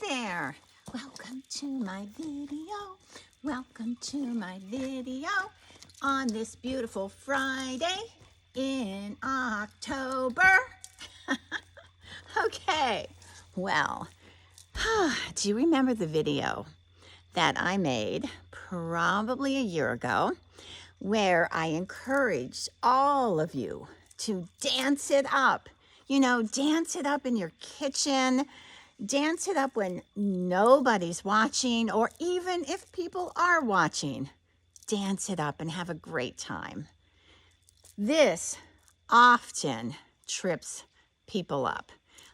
there. Welcome to my video. Welcome to my video on this beautiful Friday in October. Okay, well, do you remember the video that I made probably a year ago where I encouraged all of you to dance it up? You know, dance it up in your kitchen, dance it up when nobody's watching, or even if people are watching, dance it up and have a great time. This often trips people up.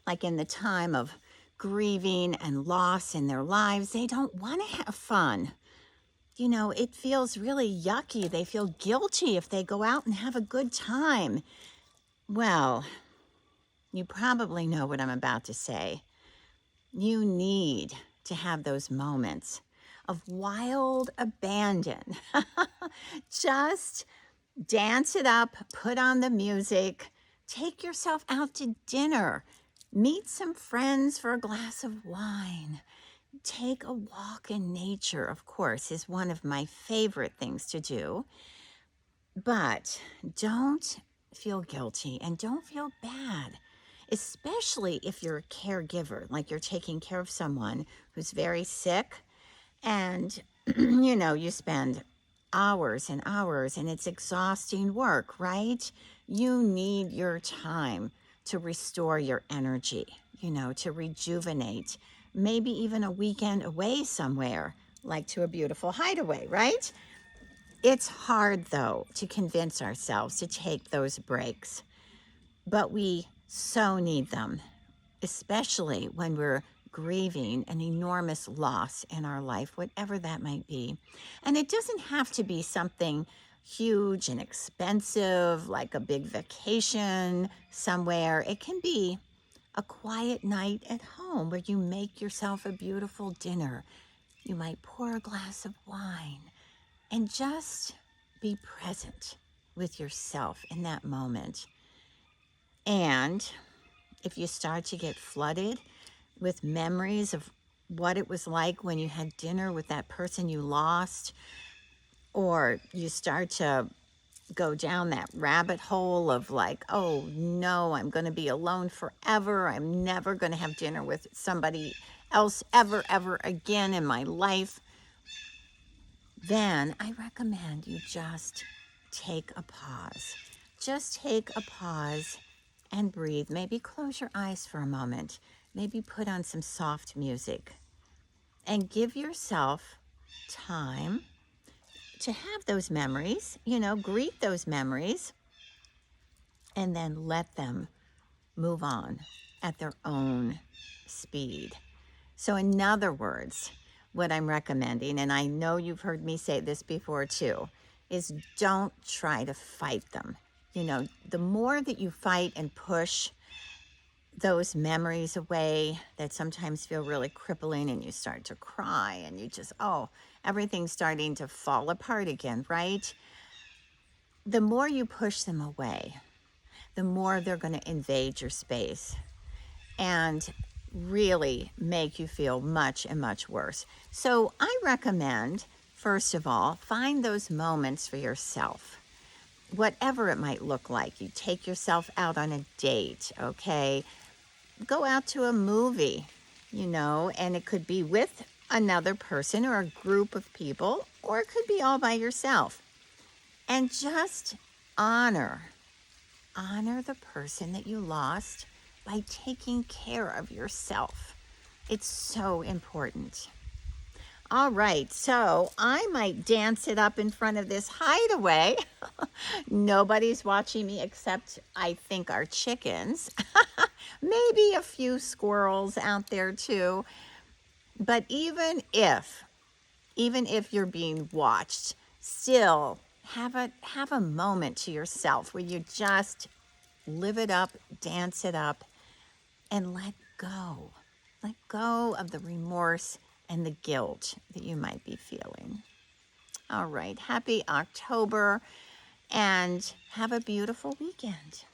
Like in the time of grieving and loss in their lives, they don't want to have fun. You know, it feels really yucky. They feel guilty if they go out and have a good time. Well, you probably know what I'm about to say. You need to have those moments of wild abandon. Just dance it up, put on the music, take yourself out to dinner, meet some friends for a glass of wine, take a walk in nature, of course, is one of my favorite things to do. But don't feel guilty and don't feel bad, especially if you're a caregiver, like you're taking care of someone who's very sick and, you know, you spend hours and hours and it's exhausting work, right? You need your time to restore your energy, you know, to rejuvenate, maybe even a weekend away somewhere, like to a beautiful hideaway, right? It's hard, though, to convince ourselves to take those breaks, but we so need them, especially when we're grieving an enormous loss in our life, whatever that might be. And it doesn't have to be something huge and expensive, like a big vacation somewhere. It can be a quiet night at home where you make yourself a beautiful dinner. You might pour a glass of wine and just be present with yourself in that moment. And if you start to get flooded with memories of what it was like when you had dinner with that person you lost, or you start to go down that rabbit hole of like, oh no, I'm going to be alone forever. I'm never going to have dinner with somebody else ever again in my life. Then I recommend you just take a pause. Just take a pause and breathe. Maybe close your eyes for a moment. Maybe put on some soft music and give yourself time to have those memories, you know, greet those memories, and then let them move on at their own speed. So in other words, what I'm recommending, and I know you've heard me say this before too, is don't try to fight them. You know, the more that you fight and push those memories away that sometimes feel really crippling and you start to cry and you just, oh, everything's starting to fall apart again, right? The more you push them away, the more they're going to invade your space and really make you feel much and much worse. So I recommend, first of all, find those moments for yourself, whatever it might look like. You take yourself out on a date, okay? Go out to a movie, you know, and it could be with another person or a group of people, or it could be all by yourself. And just honor the person that you lost by taking care of yourself. It's so important. All right, so I might dance it up in front of this hideaway. Nobody's watching me except I think our chickens. Maybe a few squirrels out there too. But even if you're being watched, still have a moment to yourself where you just live it up, dance it up, and let go. Let go of the remorse and the guilt that you might be feeling. All right, happy October and have a beautiful weekend.